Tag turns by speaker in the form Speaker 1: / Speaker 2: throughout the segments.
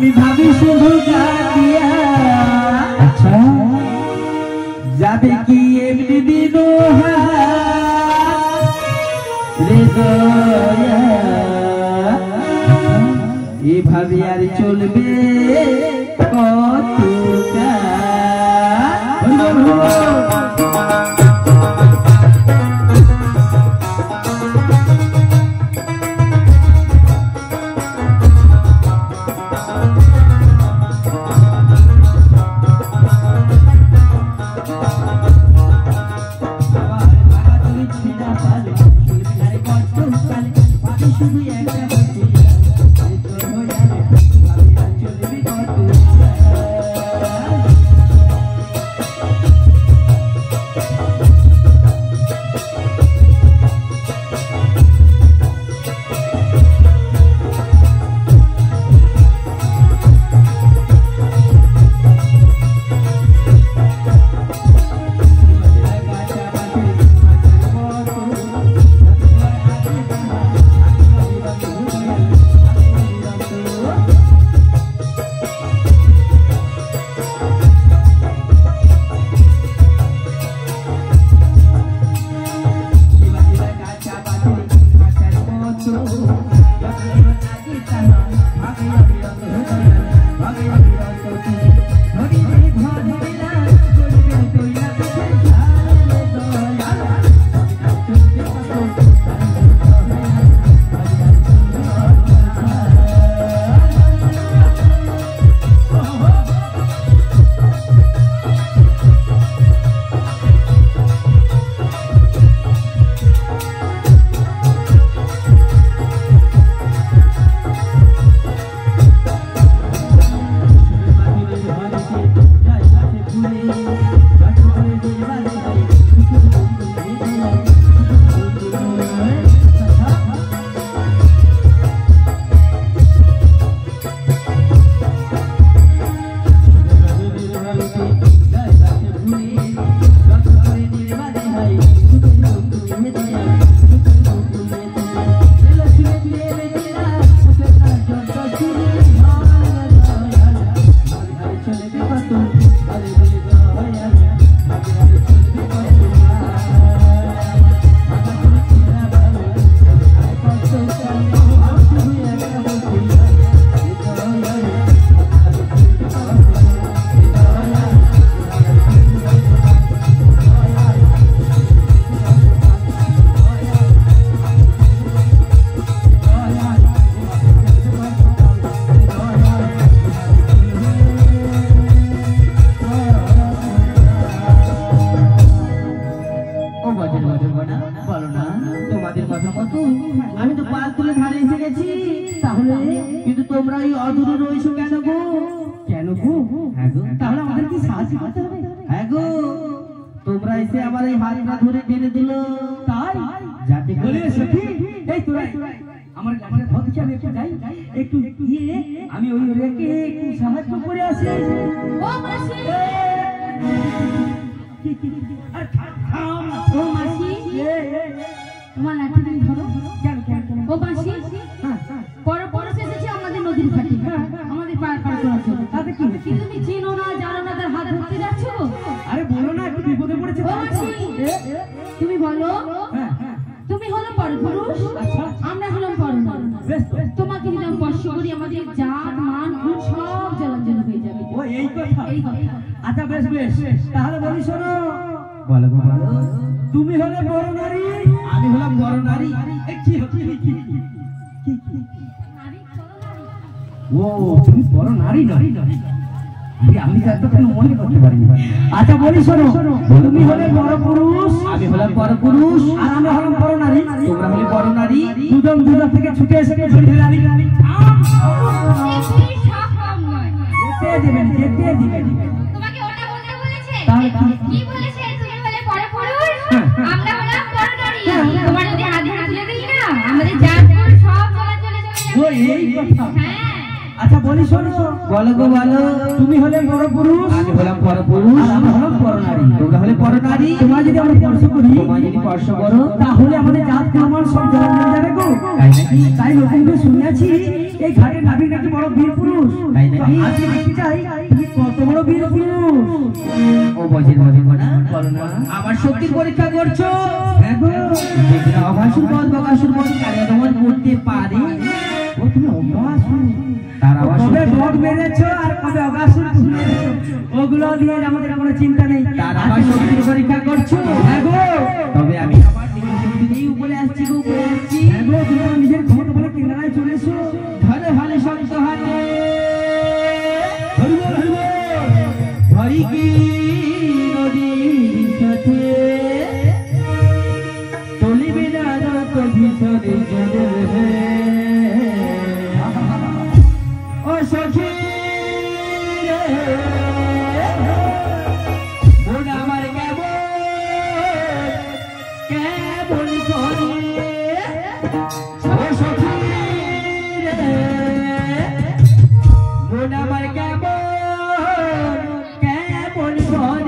Speaker 1: আমি ভাবি শুধু গাতিয়া আচ্ছা যাবে কি এমনি দিন এভাবে আর চলবে কতটা আমি তো পাল তুলে ধারে এসে গেছি তাহলে কিন্তু তোমরা এই অদূরে রয়েছো কেন গো? কেন গো? হ্যাঁ গো, তাহলে আমাদের কি সাহায্য করতে হবে? হ্যাঁ গো, তোমরা এসে আমার এই হাতটা ধরে টেনে দিল তাই যাতে বলে সখী এই তোরা আমার আমার ভক্তি আমি একটু যাই একটু গিয়ে আমি ওই রেকে একটু সাহায্য করে আসি। ও মাসি আর থাম ও মাসি তোমার লাঠি তুমি ধরো কেন কেন ও মাসি বড় বড় এসেছে আমাদের নদীর ঘাটে আমাদের পার পার করার জন্য তাতে কি কি তুমি চিনো না জানো না তার হাত ধরতে যাচ্ছ? আরে বলো না একটু বিপদে পড়েছে। ও মাসি তুমি বলো তুমি হলো পরপুরুষ আমরা হলাম পরনারী তোমাকে যদি আমি স্পর্শ করি আমাদের জাত মান গুণ সব জ্বলজ্বল হয়ে যাবে। ও এই কথা এই কথা আচ্ছা বেশ বেশ তাহলে বলি শোনো বলো বলো তুমি হলে বড় নারী আমি হলাম বড় নারী কি কি ও তুমি বড় নারী নারী আমি এতক্ষণ মনে করতে পারিনি। আচ্ছা বলি শোনো তুমি হলে বড় পুরুষ আমি হলাম বড় পুরুষ আর আমরা হলাম বড় নারী তোমরা হলে বড় নারী দুজন দুজন থেকে ছুটে এসে ধরে নারী নারী যেতে দিবেন তোমাকে ওটা বলতে বলেছে তাহলে কি বলেছে তুমি হলে বড় পুরুষ আমরা হলাম বড় নারী তোমার যদি হাতে হাত তুলে দিই না আমাদের জাতপুর সব চলে যাবে। ও এই কথা আচ্ছা বলি শোনো বলো গো বলো তুমি হলে বড় পুরুষ আমি হলাম বড় পুরুষ আর আমরা হলাম বড় নারী তোমরা হলে বড় নারী তোমরা যদি আমরা স্পর্শ করি তোমরা যদি স্পর্শ করো তাহলে আমাদের জাত কামাল সব জ্বলে যাবে গো তাই নাকি তাই লোককে শুনেছি
Speaker 2: এই ঘাটের নাবিক নাকি বড় বীর পুরুষ। আজকে দেখতে চাই তুমি কত বড় বীর পুরুষ।
Speaker 3: ও বজির বলো না আমার শক্তির পরীক্ষা করছো। অভাসুর বধ বকাসুর বধ কারে দমন করতে পারে।
Speaker 2: ও তুমি অভাসুর
Speaker 3: তার আবার
Speaker 2: কবে বধ মেরেছো আর কবে অভাসুর মেরেছো ওগুলো নিয়ে আমাদের কোনো চিন্তা নেই।
Speaker 3: তার আবার শক্তির পরীক্ষা করছো। তবে আমি আমার নিজের উপরে আসছি উপরে আসছি।
Speaker 2: তুমি নিজের ক্ষমতা বলে কিনারায় চলে এসো।
Speaker 3: ধরে ভালে শক্ত হাতে ধরি কি নদীর সাথে চলিবে না যত ভিতরে চলে ও সখী রে মন আমার কেমন কেমন করে ও সখী রে মন আমার কেমন কেমন করে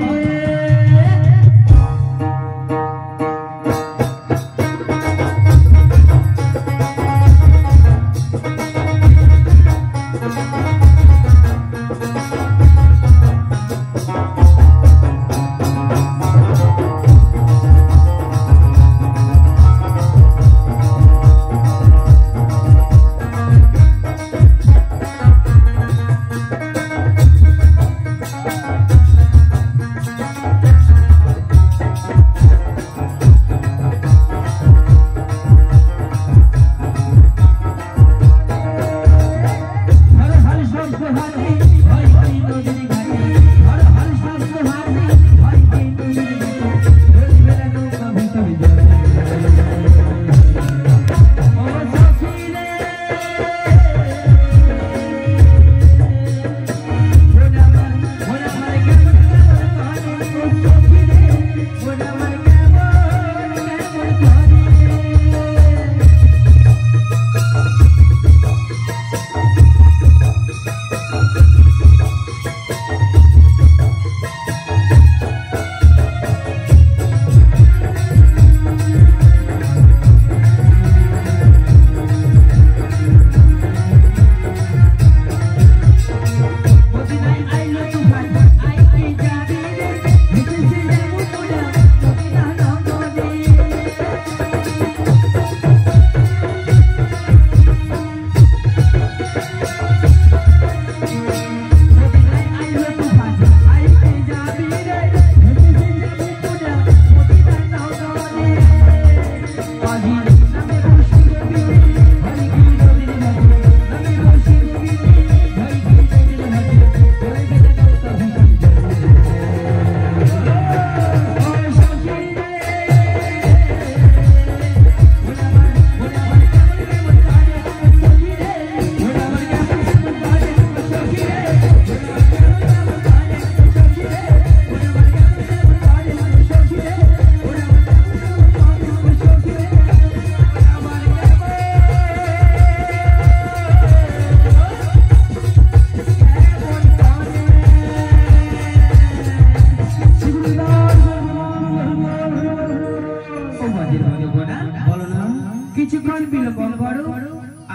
Speaker 3: কিছুক্ষণ বিলম্ব করো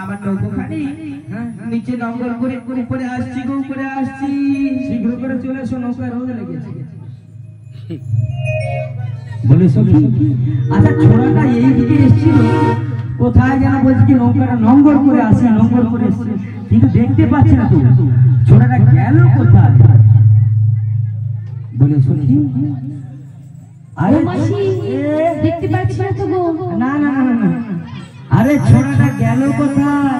Speaker 3: আমার নৌকোখানি নিচে নঙ্গল করে উপরে আসছি গো উপরে আসছি।
Speaker 2: শীঘ্র করে চলে এসো নৌকায় রোদ লেগেছে।
Speaker 3: বলে সখী
Speaker 2: আচ্ছা ছোড়াটা এইদিকে এসেছিল কোথায় যেন বলছি কি নৌকাটা নঙ্গল করে আসি নঙ্গল করে এসছে কিন্তু দেখতে পাচ্ছি না তো ছোড়াটা গেল কোথায়।
Speaker 3: বলে সখী
Speaker 2: আরে
Speaker 1: মাসি দেখতে পাচ্ছি না তো গো।
Speaker 2: না না না না আরে ছোড়াটা গেল কোথায়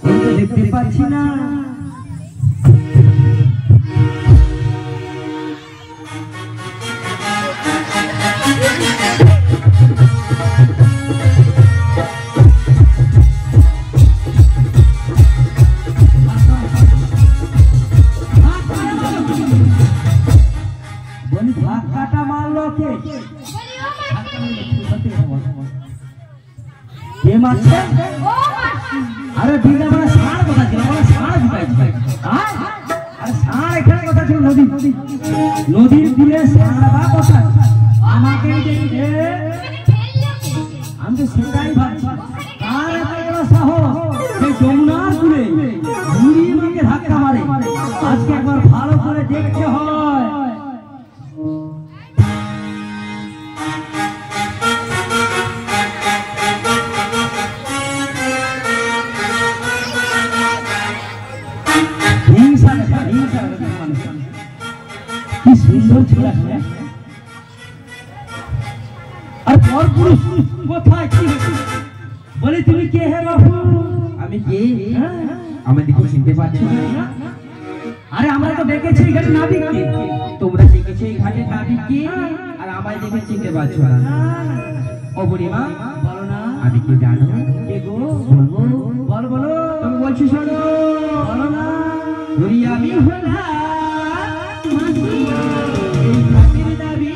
Speaker 2: ওই তো দেখতে পাচ্ছি না। বলি ধাক্কাটা মারলো কে? কে মারছে? আরে দিদা বলে ষাঁড় কথা ছিল, বলে ষাঁড় ঢুকাইছে। আরে ষাঁড় এখানে কথা ছিল নদী নদীর তীরে ষাঁড় বা কথা আমাকে দেখে আমি তো সেটাই ভাবছি। আর এত বড় সাহস সেই যমুনার তুলে বুড়ি মাকে ধাক্কা মারে। আজকে একবার ভালো করে দেখতে হয়। কি সুন্দর ছোড়া ছোড়া। আর পরপুরুষ কোথায় কি বলে তুমি কে হে বাবু?
Speaker 3: আমি কে? আমাদের কি চিনতে পারছো না?
Speaker 2: আরে আমরা তো দেখেছি এখানে নাবিককে।
Speaker 3: তোমরা দেখেছো এই ঘাটে নাবিককে, আর আমায় দেখে চিনতে পারছো না। ও বুড়িমা
Speaker 2: বলো না,
Speaker 3: আমি কি জানো?
Speaker 2: কে গো?
Speaker 3: বলবো?
Speaker 2: বলো বলো।
Speaker 3: তুমি বলছো শোনো।
Speaker 2: বলো না।
Speaker 3: বুড়ি আমি হলাম এই ঘাটের নাবিক।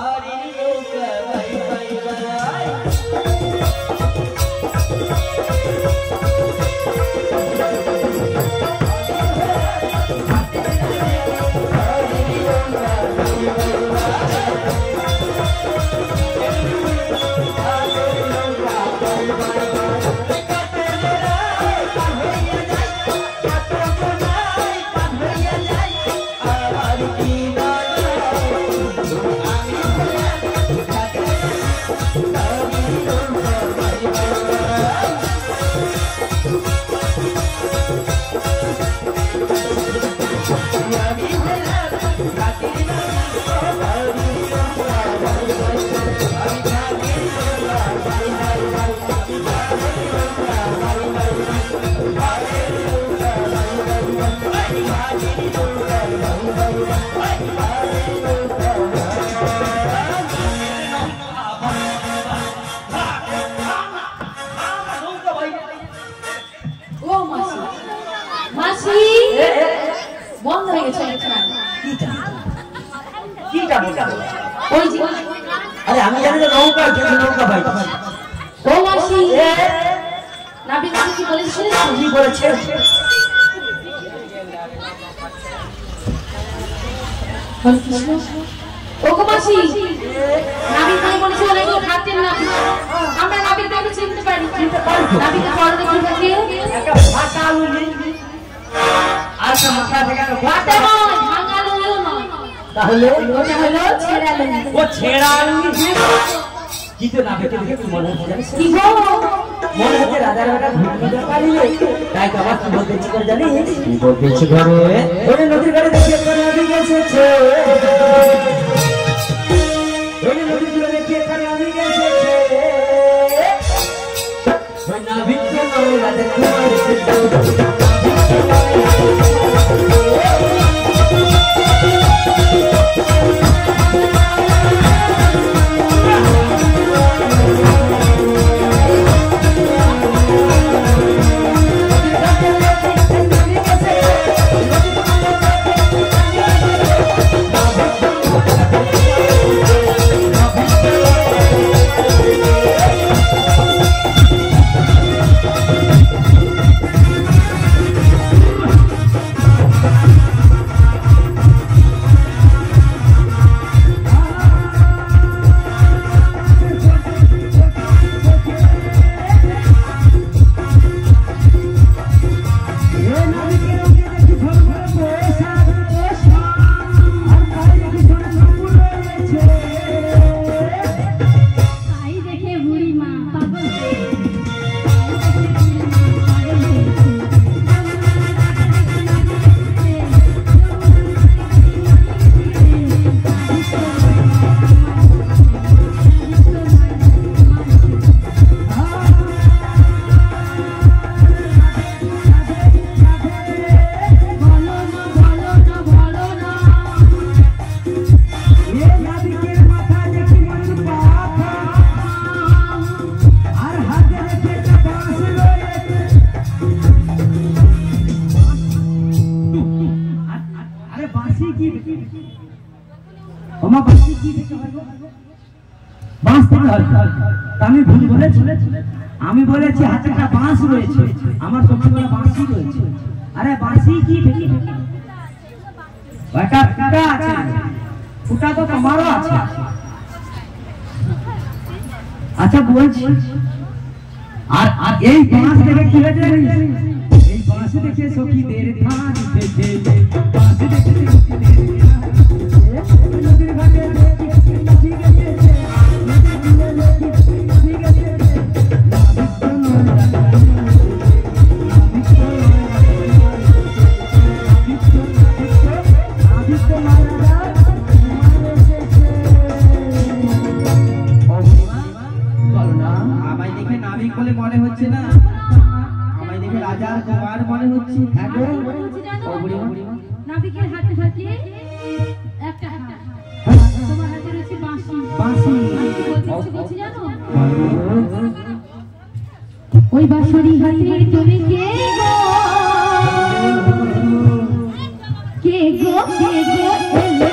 Speaker 3: পারি নৌকা বাই বাই বাই।
Speaker 1: ও মাসি, মাসি বন্ধ হয়ে গেছে এখানে।
Speaker 2: কি জানো?
Speaker 1: ওই যে
Speaker 2: আরে আমি জানি তো নৌকা, কিন্তু নৌকা ভাই।
Speaker 1: ও মাসি, নাবিক কি বলেছিল?
Speaker 2: কি বলেছে?
Speaker 1: ও গো মাসি, নাবিক কি বলেছে? ওরা কি খাতেন না? আমরা নাবিক দেখে চিনতে পারি। নাবিকের পরনে কি থাকে?
Speaker 2: একটা ভাষা উনি আর একটা মাথা থেকে একটা
Speaker 1: ওটা নয়, ভাঙা লুঙ্গিও নয়।
Speaker 2: তাহলে
Speaker 1: ওটা হলো ছেঁড়া লুঙ্গি।
Speaker 2: ও ছেঁড়া লুঙ্গি। কি তো না বেঁচে দেখে কি মনে হচ্ছে জানিস?
Speaker 1: কি গো?
Speaker 2: মনে হচ্ছে রাজার বেটা ঘুরতে পারিলে। তাই তো আবার কি বলতে ইচ্ছে করে জানিস? কি বলতে ইচ্ছে করে? ওই নদীর গাড়ি দেখে এখানে আমি এসেছে। ওই নদীর গাড়ি দেখে এখানে আমি এসেছে। ওই নাবিককে নয় রাজার কুমার এসেছে। আমি ভুল বলেছি? আমি বলেছি হাতে একটা বাঁশ রয়েছে, আমার চোখে বলে বাঁশি রয়েছে। আরে বাঁশি কি একটা ফুটা আছে, ফুটা তো তোমারও আছে। আচ্ছা বলছি আর এই বাঁশ দেখে কি হয়েছে এই বাঁশ দেখে সখীদের ধান দিতেছে বাঁশ দেখে সখীদের ধান দিতেছে নদীর ঘাটে ঠিক আছে ঠিক আছে
Speaker 3: আমায় দেখে নাবিক বলে মনে হচ্ছে না, আমায় দেখে রাজার কুমার মনে হচ্ছে।
Speaker 2: হ্যাঁ গো
Speaker 1: নাবিকের হাতে থাকে একটা হাত, তোমার হাতে রয়েছে বাঁশি।
Speaker 2: বাঁশি
Speaker 1: কি বলছি জানো? ওই বাঁশরি হাতে তুমি কে গো কে গো কে গো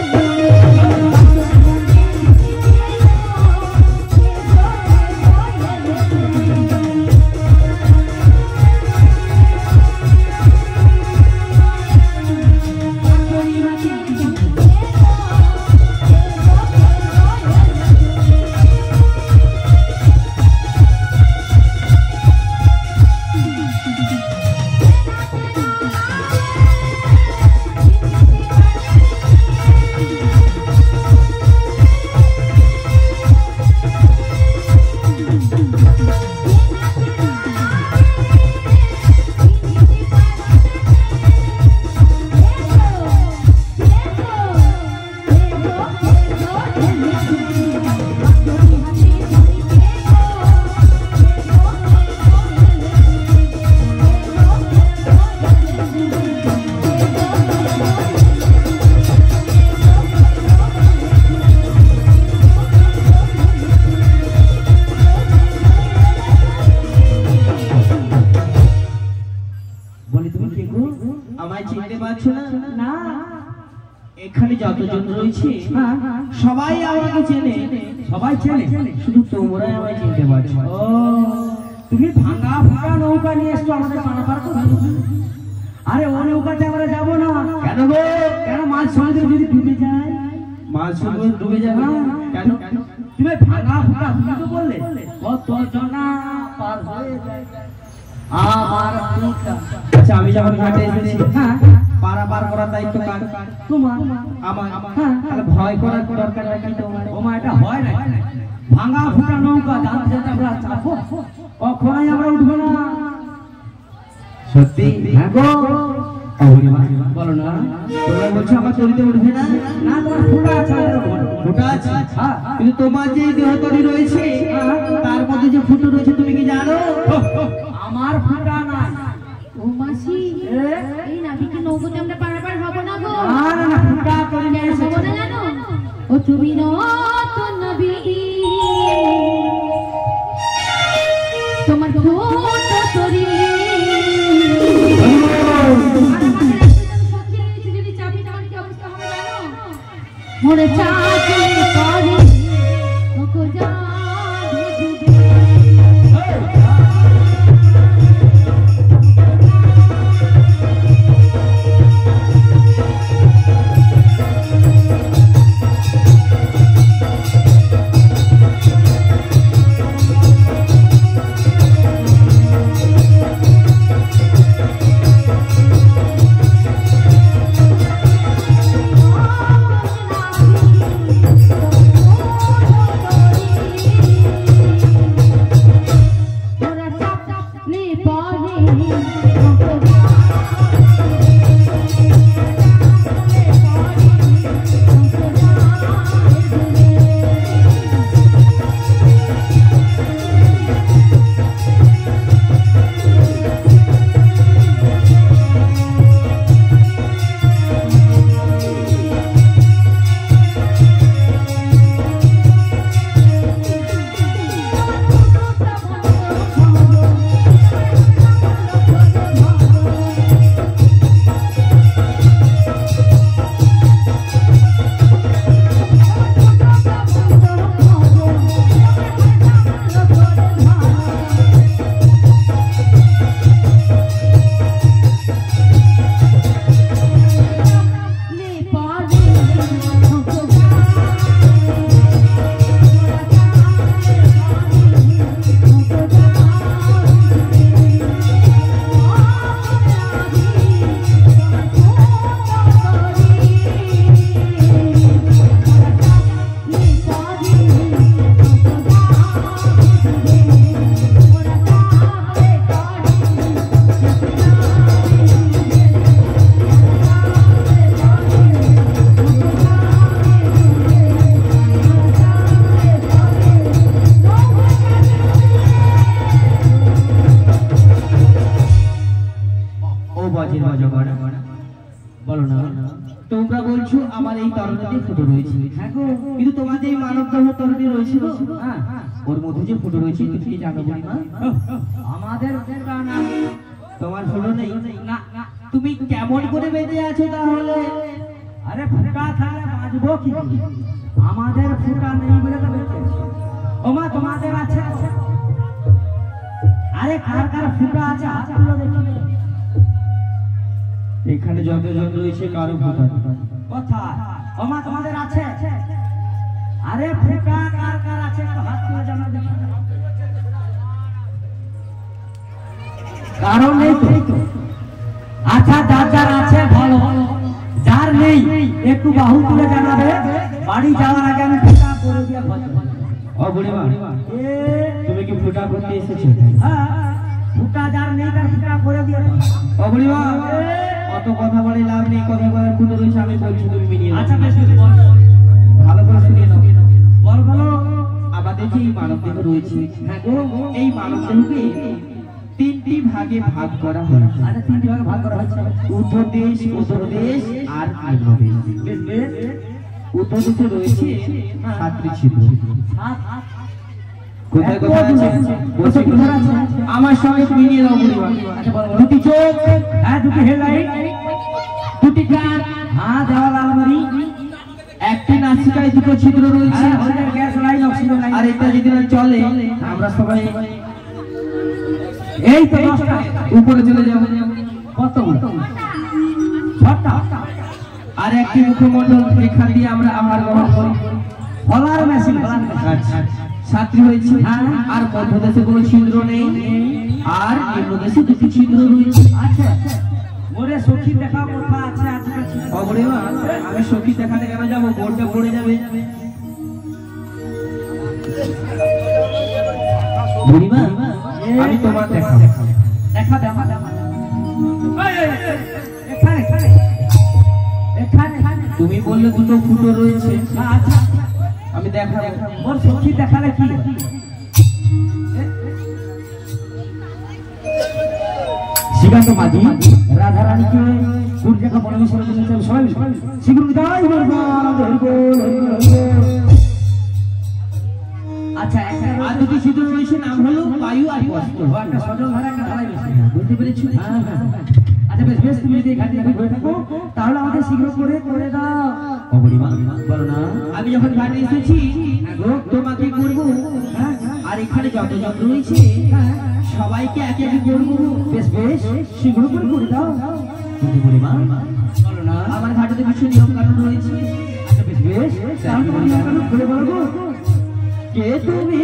Speaker 1: এলে
Speaker 3: এখানে যতজন রয়েছে সবাই আমাকে চেনে,
Speaker 2: সবাই চেনে,
Speaker 3: শুধু তোমরাই আমায় চিনতে পারছো।
Speaker 2: ও তুমি ভাঙা ফাঁকা নৌকা নিয়ে এসছো আমাদের পারাপার করতে। আরে ও নৌকাতে আমরা যাবো না।
Speaker 3: কেন গো?
Speaker 2: কেন মাছ সমুদ্রে যদি ডুবে যায়?
Speaker 3: মাছ সমুদ্রে ডুবে যাবে কেন?
Speaker 2: তুমি ভাঙা ফাঁকা তুমি তো বললে কত জনা পার হয়ে যায় আমার নৌকা।
Speaker 3: আচ্ছা আমি যখন ঘাটে এসেছি পারাপার করার দায়িত্ব কার?
Speaker 2: তোমার
Speaker 3: আমার। তাহলে ভয় করার দরকারটা কি তোমার?
Speaker 2: ও মা এটা হয় না। ভাঙা ফুটা নৌকা জানতে যেতে আমরা চাপো কখনোই আমরা উঠবো না।
Speaker 3: সত্যি?
Speaker 2: হ্যাঁ গো
Speaker 3: বলো না, তোমরা বলছো আমার তরিতে উঠবে না?
Speaker 2: না তোমার ফুটা আছে,
Speaker 3: ফুটা আছে,
Speaker 2: হ্যাঁ।
Speaker 3: কিন্তু তোমার যে দেহ তরি রয়েছে তার মধ্যে যে ফুটো রয়েছে তুমি কি জানো?
Speaker 2: আমার ফুটা না।
Speaker 1: ও মাসি, এই নাবিকের নৌকোতে আমরা পারাপার হব না গো।
Speaker 2: না না না ফুটা তরি নিয়ে
Speaker 1: কেন হবো না জানো? ও তুমি নতুন নবী, তোমার ফুটো তরি মোরে চাকরি করে ওকো যা
Speaker 3: বজের অজগর
Speaker 2: বলো না।
Speaker 3: তোমরা বলছো আমার এই তরণীতে ফুটো রয়েছে,
Speaker 2: হ্যাঁ গো,
Speaker 3: কিন্তু তোমার যে এই মানব দেহ তরণী রয়েছে গো,
Speaker 2: হ্যাঁ,
Speaker 3: ওর মধ্যে যে ফুটো রয়েছে তুমি কি জানো বুড়িমা?
Speaker 2: আমাদের ফুটা না,
Speaker 3: তোমার ফুটো নেই?
Speaker 2: না,
Speaker 3: তুমি কেমন করে বেঁচে আছো তাহলে?
Speaker 2: আরে ফুটা থাকলে বাঁচবো কি? আমাদের ফুটা নেই বলে তো বেঁচে আছি। ওমা তোমাদের আছে? আরে কার কার ফুটা আছে হাত তুলো দেখি।
Speaker 3: এখানে যতজন রয়েছে কারো ফুটা
Speaker 2: কোথায়? ওমা তোমাদের আছে? আরে ফুটা কার কার আছে হাত তুলে জানা দেখি। কারণ নেই তো। আচ্ছা যার যার আছে ভালো, যার নেই একটু বাহু তুলে জানাবে, বাড়ি যাওয়ার আগে আমি ফুটা করে দিয়ে বসবো।
Speaker 3: ও বুড়িমা, তুমি কি ফুটা করতে এসেছো?
Speaker 2: হ্যাঁ, ফুটা যার নেই তার ফুটা করে দিয়ে।
Speaker 3: ও বুড়িমা, অত কথা বলে লাভ নেই, কথা বলার ফুটো রয়েছে আমি বলছি তুমি মিলিয়ে নাও।
Speaker 2: আচ্ছা বেশ বেশ বল,
Speaker 3: ভালো করে শুনিয়ে নাও।
Speaker 2: বল বলো।
Speaker 3: আমাদের যে এই মানব দেহ রয়েছে,
Speaker 2: হ্যাঁ গো,
Speaker 3: এই মানব দেহকে তিনটি ভাগে ভাগ করা হয়।
Speaker 2: আচ্ছা তিনটি ভাগে ভাগ করা হয়েছে।
Speaker 3: ঊর্ধ্বদেশ, অধোদেশ আর নিম্নদেশ।
Speaker 2: বেশ বেশ।
Speaker 3: ঊর্ধ্বদেশে রয়েছে 7টি ছিদ্র।
Speaker 2: সাত।
Speaker 3: কোথায় কোথায় আছে? বলছি
Speaker 2: কোথায় আছে?
Speaker 3: আমার সঙ্গে মিলিয়ে দাও বুড়িমা।
Speaker 2: আচ্ছা বল বল।
Speaker 3: দুটি চোখ,
Speaker 2: হ্যাঁ দুটি হেডলাইট,
Speaker 3: দুটি কান,
Speaker 2: হ্যাঁ দেওয়াল আলমারি,
Speaker 3: একটি নাসিকায় দুটো ছিদ্র রয়েছে,
Speaker 2: হ্যাঁ ওদের গ্যাস লাইন, অক্সিজেন লাইন।
Speaker 3: আর এটা যদি না চলে আমরা সবাই
Speaker 2: এই তো 10টা
Speaker 3: উপরে চলে যাবো।
Speaker 2: কতগুলো? 6টা।
Speaker 3: আর একটি মুখমণ্ডল, এখান দিয়ে আমরা আহার গ্রহণ করি।
Speaker 2: ফলার মেশিন, ফলার মেশিন।
Speaker 3: আচ্ছা, 7টি হয়েছে। আর মধ্যদেশে কোনো ছিদ্র নেই, আর নিম্নদেশে দুটি ছিদ্র রয়েছে।
Speaker 2: আচ্ছা ওরে সখী দেখা কোথা আছে? আজকে আছে।
Speaker 3: ও বুড়িমা, আমি সখী দেখাতে কেন যাবো? বোর্ডটা পড়ে যাবে। বুড়িমা, আমি তোমার দেখাবো।
Speaker 2: দেখা দেখা দেখা। এখানে এখানে এখানে।
Speaker 3: তুমি বললে দুটো ফুটো রয়েছে,
Speaker 2: আচ্ছা
Speaker 3: আমি দেখাবো।
Speaker 2: ওর সখী দেখালে কি? শ্রীকান্ত মাঝি রাধারানীকে সূর্যকে পরমেশ্বর বলেছেন সবাই শীঘ্র বিদায় করবো। আচ্ছা
Speaker 3: আর দুটি ছিদ্র রয়েছে, নাম হলো বায়ু আর বস্ত্র।
Speaker 2: একটা সজল ধারা একটা ঢালাই বেশি।
Speaker 3: বুঝতে পেরেছো?
Speaker 2: হ্যাঁ হ্যাঁ। আচ্ছা বেশ বেশ, তুমি যদি এখানে হয়ে থাকো তাহলে আমাদের শীঘ্র করে দাও।
Speaker 3: ও বুড়িমা,
Speaker 2: বলো না।
Speaker 3: আমি যখন ঘাটে এসেছি তোমাকে করবো, আর এখানে যতজন রয়েছে সবাইকে একে একে করবো।
Speaker 2: বেশ বেশ, শীঘ্র করে দাও।
Speaker 3: কিন্তু বুড়িমা,
Speaker 2: বলো না।
Speaker 3: আমার ঘাটে তো কিছু নিয়ম কানুন রয়েছে।
Speaker 2: আচ্ছা বেশ বেশ, তাহলে তুমি আমাকে খুলে বলবো।
Speaker 3: কে তুমি?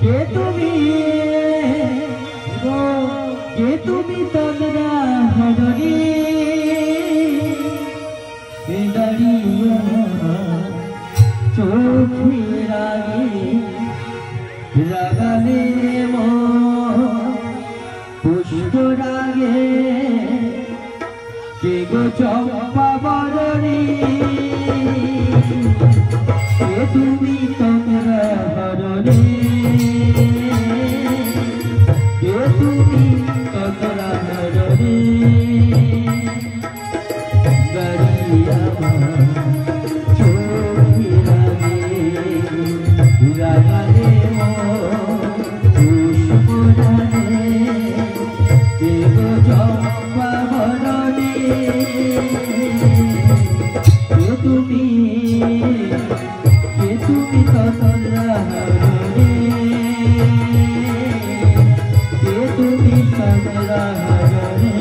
Speaker 3: কে তুমি? কে তুমি? তোমরা হরি দাঁড়িয়ে চোখের আগে লাগালে পুষ্প রাগে, কে গো চম্পা বরণী? কে তুমি? তোমরা হরি কে তুমি? তোমরা হরি গড়িয়া চোখে লাগালে পুষ্প রাগে, কে গো চম্পা বরণী? কে তুমি? কে তুমি? তোমরা হরি কে তুমি? তোমরা হরি।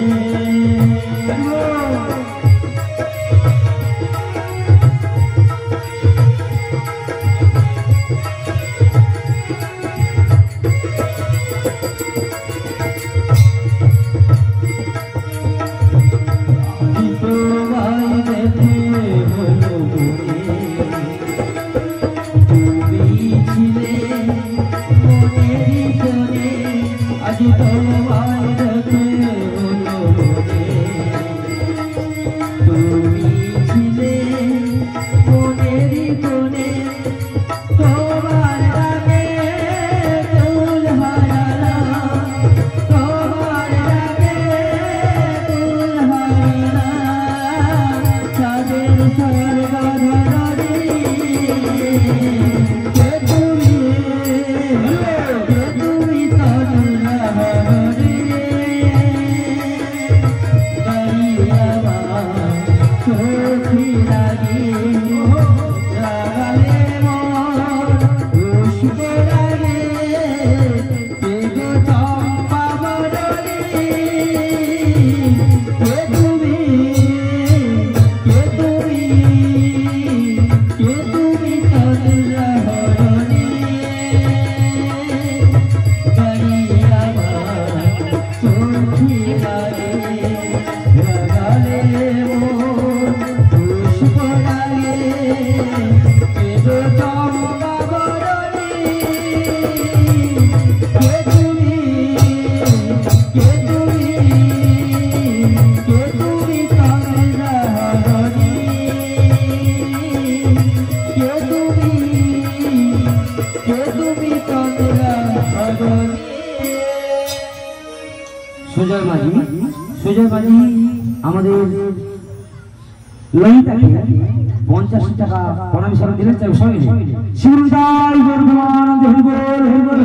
Speaker 3: তোমার
Speaker 2: সুজয় মাঝি আমাদের ললিতাকে 50 টাকা পরামর্শ দিলেন চাই সঙ্গে শিবদাই বর্ধমান হরিবল হরিবল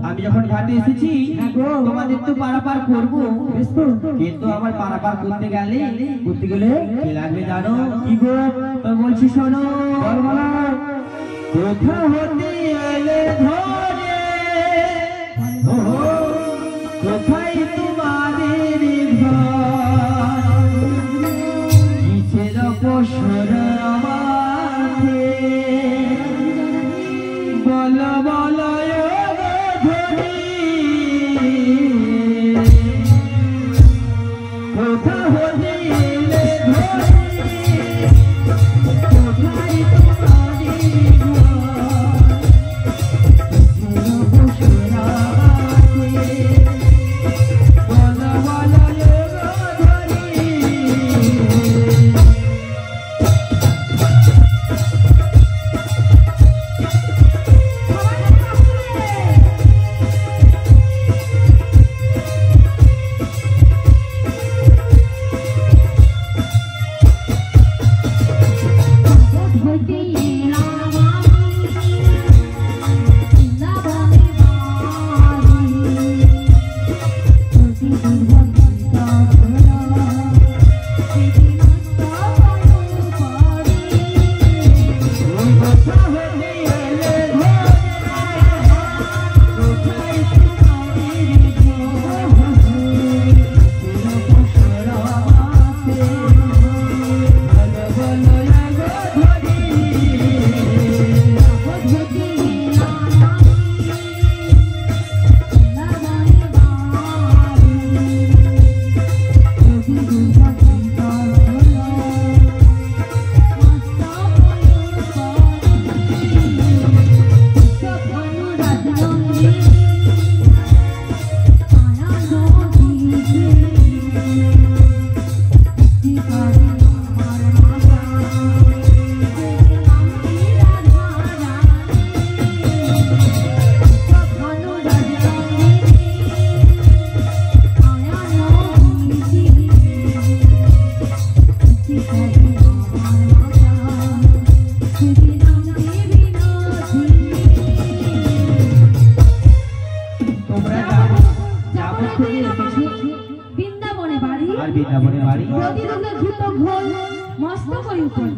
Speaker 3: আমি যখন ঘাটে এসেছি তোমাদের তো পারাপার করবো, কিন্তু আমার পারাপার করতে গেলে কি লাগবে জানো? কি গো বলছি শোনো, কোথা হতে এলে ধরে কোথায় তোমাদের ঘর, কিসের অপসর আমাকে বলো বলো কোথা হতে এলে কোথায়
Speaker 1: বৃন্দাবনে বাড়ি প্রতিদিনের ঘুতো ঘোল মস্ত করে উঠল